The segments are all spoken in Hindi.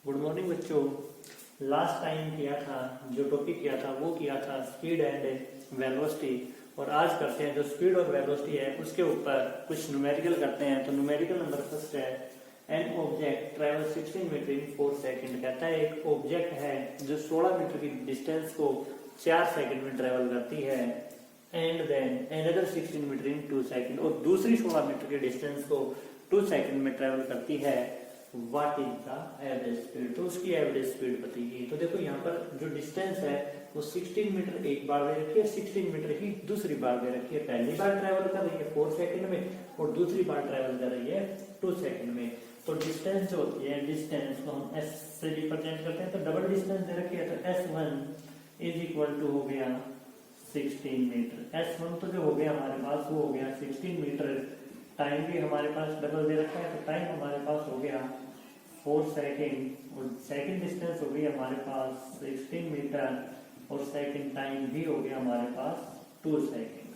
गुड मॉर्निंग बच्चों। लास्ट टाइम किया था जो टॉपिक किया था वो किया था स्पीड एंड वेलोसिटी, और आज करते हैं जो स्पीड और वेलोसिटी है उसके ऊपर कुछ न्यूमेरिकल करते हैं। तो न्यूमेरिकल नंबर फर्स्ट है, an object travel 16 metre in 4 second. कहता है एक ऑब्जेक्ट है जो 16 मीटर की डिस्टेंस को 4 सेकंड में ट्रेवल करती है, and then another 16 metre in 2 second, और दूसरी 16 मीटर की डिस्टेंस को 2 सेकंड में ट्रेवल करती है। What is the average speed? तो उसकी एवरेज स्पीड बताइए। तो देखो यहाँ पर जो डिस्टेंस है वो 16 मीटर एक बार दे रखी है, 16 मीटर ही दूसरी बार दे रखी है। पहली बार ट्रेवल कर रही है 4 सेकंड में और दूसरी बार ट्रेवल कर रही है 2 सेकंड में। तो डिस्टेंस जो होती है, डिस्टेंस को हम एस से रिप्रेजेंट करते हैं। तो डबल डिस्टेंस दे रखी है, तो S1 इज इक्वल टू हो गया 16 मीटर। S1 तो जो हो गया हमारे पास वो हो गया 16 मीटर। टाइम भी हमारे पास डबल दे रखा है, तो टाइम हमारे पास हो गया 4 सेकेंड, और सेकेंड डिस्टेंस हो गई हमारे पास 16 मीटर, और सेकेंड टाइम भी हो गया हमारे पास 2 सेकेंड।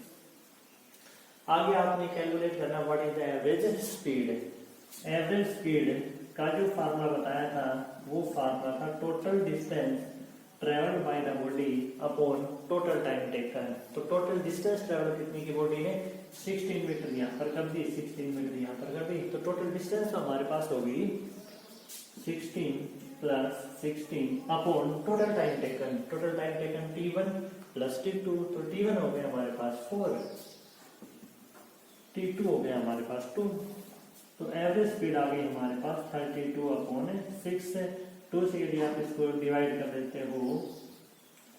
आगे आपने कैलकुलेट करना what is the average speed. Average speed का जो फार्मूला बताया था वो फार्मूला था total distance travelled by the body upon total time taken. तो टोटल डिस्टेंस ट्रेवल कितनी की बॉडी ने 16 मीटर यहाँ पर कर दी, 16 मीटर यहाँ पर कर दी। तो टोटल डिस्टेंस हमारे पास होगी 16 plus 16 upon total time taken. Total time taken T1 plus T2, तो T1 हो गया हमारे पास 4, T2 हो गया हमारे पास 2। तो एवरेज स्पीड आ गई हमारे पास 32 अपॉन 6। 2 से यदि आप इसको डिवाइड कर देते हो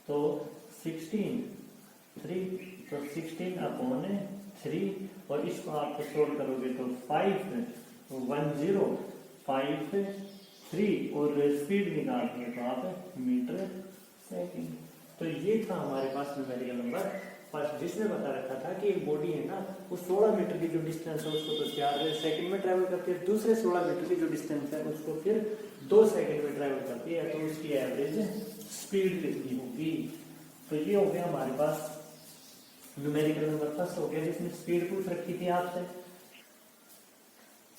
तो 16 3, तो 16 अपॉन 3, और इसको आप सोल्व करोगे तो 5 1 0 5 3, और स्पीड निकालते हैं तो आप मीटर सेकंड। तो ये था हमारे पास न्यूमेरिकल नंबर फर्स्ट, जिसमें बता रखा था कि एक बॉडी है ना वो 16 मीटर की जो डिस्टेंस है उसको तो 4 सेकंड में ट्रेवल करती है, दूसरे 16 मीटर की जो डिस्टेंस है उसको फिर 2 सेकंड में ट्रेवल करती है। तो उसकी एवरेज स्पीड कितनी होगी? तो ये हो गया हमारे पास न्यूमेरिकल नंबर फर्स्ट हो गया, जिसमें स्पीड पूछ रखी थी आपसे।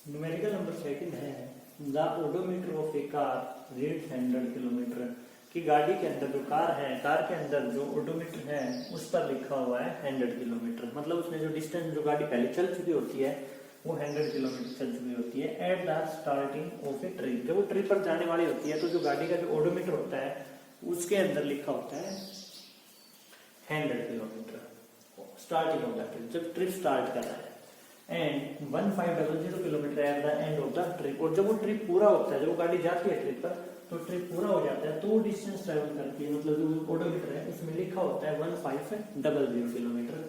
न्यूमेरिकल नंबर सेकंड है, the odometer of A car reads 100 kilometre. कि गाड़ी के अंदर जो कार है, कार के अंदर जो ओडोमीटर है उस पर लिखा हुआ है 100 किलोमीटर। मतलब उसमें जो डिस्टेंस जो गाड़ी पहले चल चुकी होती है वो 100 किलोमीटर चल चुकी होती है। At the starting of A trip, जब वो ट्रिप पर जाने वाली होती है तो जो गाड़ी का जो ओडोमीटर होता है उसके अंदर लिखा होता है 100 kilometre starting of the trip, जब ट्रिप स्टार्ट कर रहा है। And 1500 kilometre at the end of the trip, और जब वो ट्रिप पूरा होता है, जब वो गाड़ी जाती है ट्रिप पर, तो ट्रिप पूरा हो जाता है तो वो डिस्टेंस ट्रेवल करती है, मतलब जो ओडोमीटर है उसमें लिखा होता है 1500 kilometre.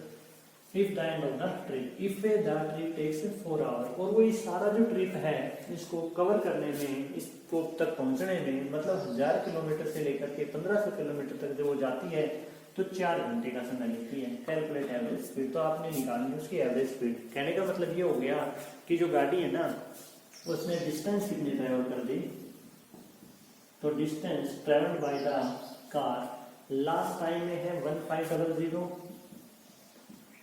If the end of the trip, if the trip takes 4 hour, और वो इस सारा जो ट्रिप है इसको कवर करने में, इसको तक पहुंचने में, मतलब 1000 किलोमीटर से लेकर के 1500 किलोमीटर तक जो वो जाती है तो 4 घंटे का समय लेती है। कैलकुलेट एवरेज स्पीड, तो आपने निकालनी उसकी एवरेज स्पीड। कहने का मतलब ये हो गया कि जो गाड़ी है ना उसने डिस्टेंस कितनी ट्रेवल कर दी, तो distance travelled by the car last time में है 1500,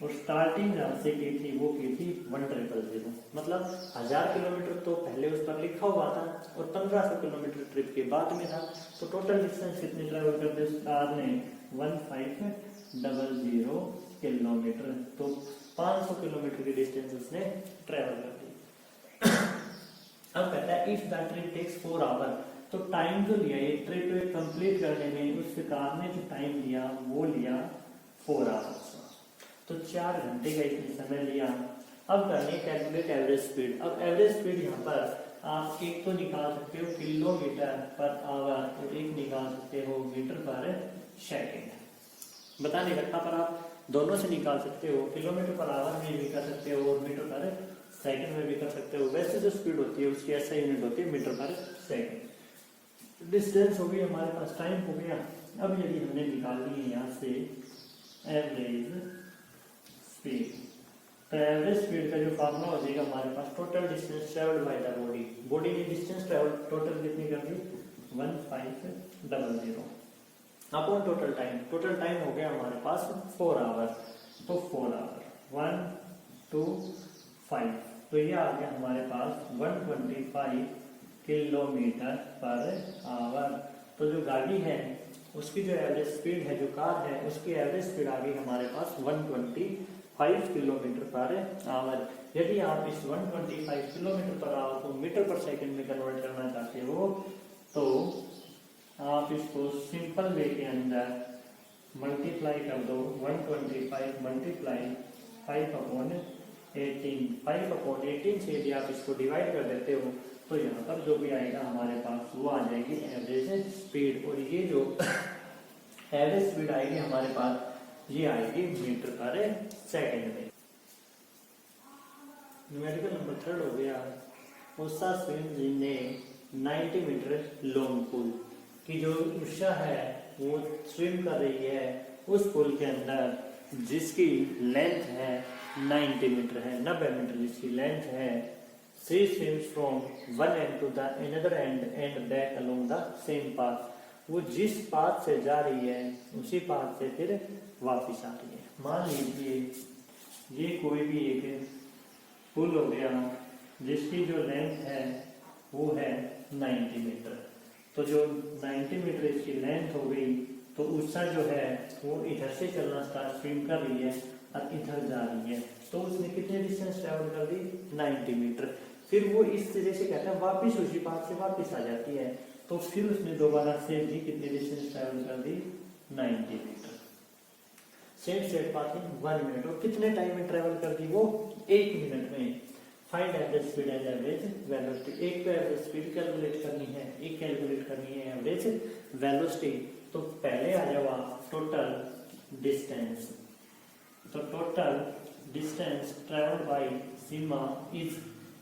और स्टार्टिंग जहां से की थी वो की थी 1000। मतलब 1000 किलोमीटर तो पहले उस पर लिखा हुआ था और 1500 किलोमीटर ट्रिप के बाद में था। तो टोटल डिस्टेंस कितनी ट्रेवल कर दी कार ने 1500 किलोमीटर। तो 500 किलोमीटर की डिस्टेंस उसने ट्रेवल कर दी। अब कहता है if the trip takes 4 hour, तो टाइम जो लिया ये ट्रिप कंप्लीट करने में उस कार ने जो टाइम लिया वो लिया 4 आवर्स, तो 4 घंटे का इसने समय लिया। अब करनी कैलकुलेट एवरेज स्पीड। अब एवरेज स्पीड यहाँ पर आप एक तो निकाल सकते हो किलोमीटर पर आवर, और एक निकाल सकते हो मीटर पर सेकेंड। बताने घटना पर आप दोनों से निकाल सकते हो, किलोमीटर पर आवर में भी कर सकते हो और मीटर पर सेकंड में भी कर सकते हो। वैसे जो स्पीड होती है उसकी ऐसा यूनिट होती है मीटर पर सेकंड। डिस्टेंस हो गई हमारे पास, टाइम हो गया। अब यदि हमने निकालनी है यहाँ से एवरेज स्पीड, तो एवरेज स्पीड का जो फार्मूला हो जाएगा हमारे पास total distance travelled by the body. Body ने डिस्टेंस ट्रेवल टोटल कितनी कर दी 1500 upon total time. Total time हो गया हमारे पास 4 आवर, तो 4 आवर 1 2 5, तो ये आ गया हमारे पास 125 किलोमीटर पर आवर। तो जो गाड़ी है उसकी जो एवरेज स्पीड है, जो कार है उसकी एवरेज स्पीड आ गई हमारे पास 125 किलोमीटर पर आवर। यदि आप इस 125 किलोमीटर पर आवर को मीटर पर सेकंड में कन्वर्ट करना चाहते हो तो आप इसको सिंपल वे के अंदर मल्टीप्लाई कर दो। 125 मल्टीप्लाई 5/18, 5/18 से यदि आप इसको डिवाइड कर देते हो तो यहाँ पर जो भी आएगा हमारे पास वो आ जाएगी एवरेज स्पीड। और ये जो एवरेज स्पीड आएगी हमारे पास ये आएगी मीटर पर सेकंड में। न्यूमेरिकल नंबर 3 हो गया। Usha swims in a 90 metre long pool, की जो उषा है वो स्विम कर रही है उस पूल के अंदर जिसकी लेंथ है 90 मीटर है, 90 मीटर जिसकी लेंथ है। She swims from one end to the another end and back along the same path. वो जिस पाथ से जा रही है उसी पाथ से फिर वापस आ रही है। मान लीजिए ये कोई भी एक पुल हो गया जिसकी जो लेंथ है वो है 90 मीटर। तो जो 90 मीटर इसकी लेंथ हो गई तो उषा जो है वो इधर से चलना स्टार्ट स्विम कर रही है और इधर जा रही है। तो उसने कितने डिस्टेंस ट्रेवल कर दी 90 मीटर। फिर वो इस तरह से कहता है वापिस उसी पाथ से वापिस आ जाती है। तो फिर उसने दोबारा से भी कितने डिस्टेंस ट्रेवल कर दी 90 metre. Same set path in 1 minute. और कितने टाइम में ट्रेवल कर दी वो 1 मिनट में। Find average speed and average velocity. एक तो एवरेज स्पीड कैलकुलेट करनी है, एक कैलकुलेट करनी है एवरेज वेलोसिटी। तो पहले आ जाओ आप टोटल डिस्टेंस। तो total distance travelled by Seema is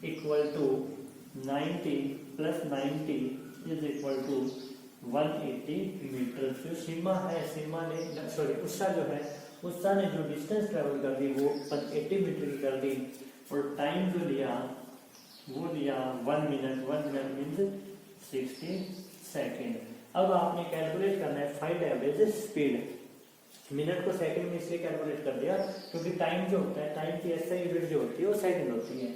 equal to 90 plus 90 is equal to 180 metre. जो सीमा है, सीमा ने सॉरी उषा जो है उषा ने जो डिस्टेंस ट्रेवल कर दी वो 80 मीटर की कर दी। और टाइम जो लिया वो लिया 1 मिनट। 1 minute means 60 second. अब आपने कैलकुलेट करना है फाइंड एवरेज स्पीड। मिनट को सेकंड में इसलिए कैलकुलेट कर दिया क्योंकि टाइम जो होता है, टाइम की ऐसा यूनिट जो होती है वो सेकंड होती है।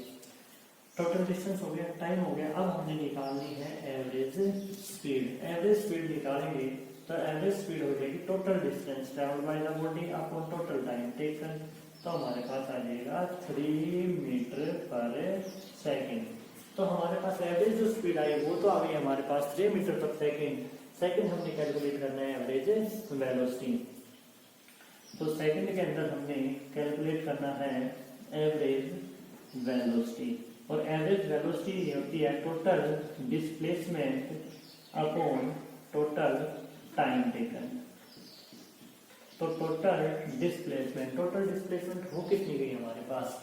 टोटल डिस्टेंस हो गया, टाइम हो गया। अब हमने निकालनी है एवरेज स्पीड। एवरेज स्पीड निकालेंगे तो एवरेज स्पीड हो जाएगी total distance travelled by the body upon total time taken. तो हमारे पास आ जाएगा 3 मीटर पर सेकंड। तो हमारे पास एवरेज जो स्पीड आई वो तो आ गई हमारे पास 3 मीटर पर सेकंड। सेकंड हमने कैलकुलेट करना है एवरेज वेलोसिटी। तो सेकंड के अंदर हमने कैलकुलेट करना है एवरेज वेलोसिटी। और एवरेज वेलोसिटी होती है total displacement upon total time taken. तो टोटल डिस्प्लेसमेंट हो कितनी गई हमारे पास,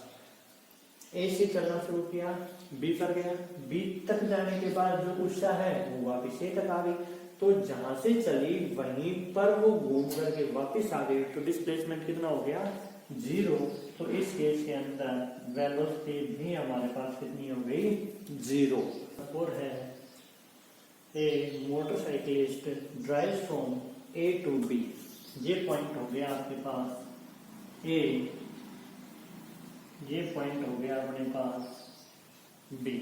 ए से चलना शुरू किया बी पर गया, बी तक जाने के बाद जो उषा है वो वापिस ए तक आ गई। तो जहां से चली वहीं पर वो घूम करके वापिस आ गई। तो डिस्प्लेसमेंट कितना हो गया 0। तो इस केस के अंदर वेलोसिटी भी हमारे पास कितनी हो गई 0। और है a motorcyclist drive from A to B. ये पॉइंट हो गया आपके पास ए, ये पॉइंट हो गया अपने पास बी।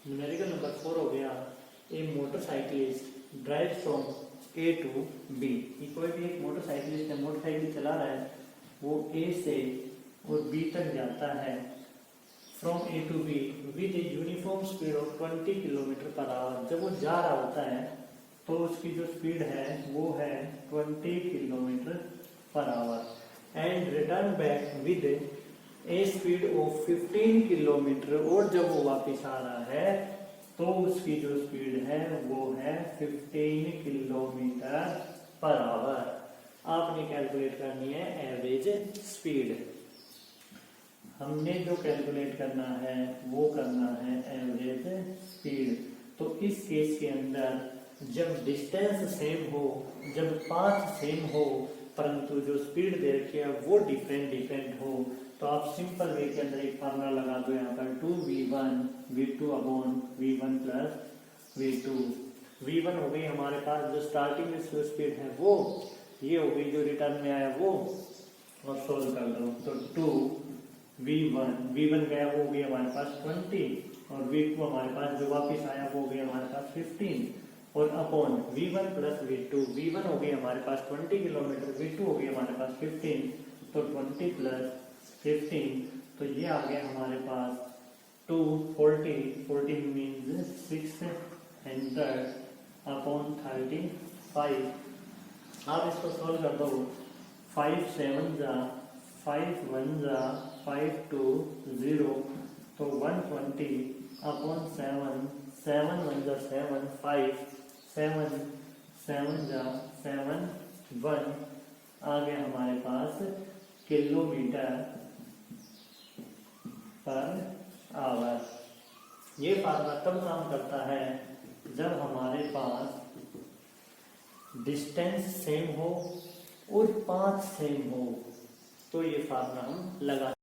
न्यूमेरिकल नंबर 4 हो गया a motorcyclist drive from A to B. कोई भी एक मोटरसाइकिलिस्ट है, मोटरसाइकिल चला रहा है, वो ए से और बी तक जाता है from A to B with a uniform speed of 20 kilometre per hour. जब वो जा रहा होता है तो उसकी जो स्पीड है वो है 20 kilometre per our and return back with A speed of 15 kilometre. और जब वो वापस आ रहा है तो उसकी जो स्पीड है वो है 15 किलोमीटर पर आवर। आपने कैलकुलेट करनी है एवरेज स्पीड। हमने जो कैलकुलेट करना है वो करना है एवरेज स्पीड। तो इस केस के अंदर जब डिस्टेंस सेम हो, जब पाथ सेम हो, परंतु जो स्पीड दे रखी है वो डिफरेंट हो, तो आप सिंपल वे के अंदर एक फार्मूला लगा दो यहाँ पर 2v1 v2 upon v1 plus v2। v1 हो गई हमारे पास जो स्टार्टिंग में स्पीड है वो, ये हो गई जो रिटर्न में आया वो, और सोल्व कर दो तो 2v1 गया वो हो गया हमारे पास 20 और v2 हमारे पास जो वापस आया वो हो गया हमारे पास 15 और अपॉन v1 प्लस v1 हो गया हमारे पास 20 किलोमीटर, v2 हो गया हमारे पास 15 तो 20 प्लस 15 तो ये आ गया हमारे पास 240 मीन्स 600 अपॉन 35। आप इसको सोल्व कर दो 5 7 जा 5 1 जा 5 2 0 तो 120 अपॉन 7 7 1 जा 7 5 7 7 जा 7 1 आ गया हमारे पास किलोमीटर पर आवर। ये फार्मूला तब काम करता है जब हमारे पास डिस्टेंस सेम हो और पाथ सेम हो, तो ये फार्मूला हम लगा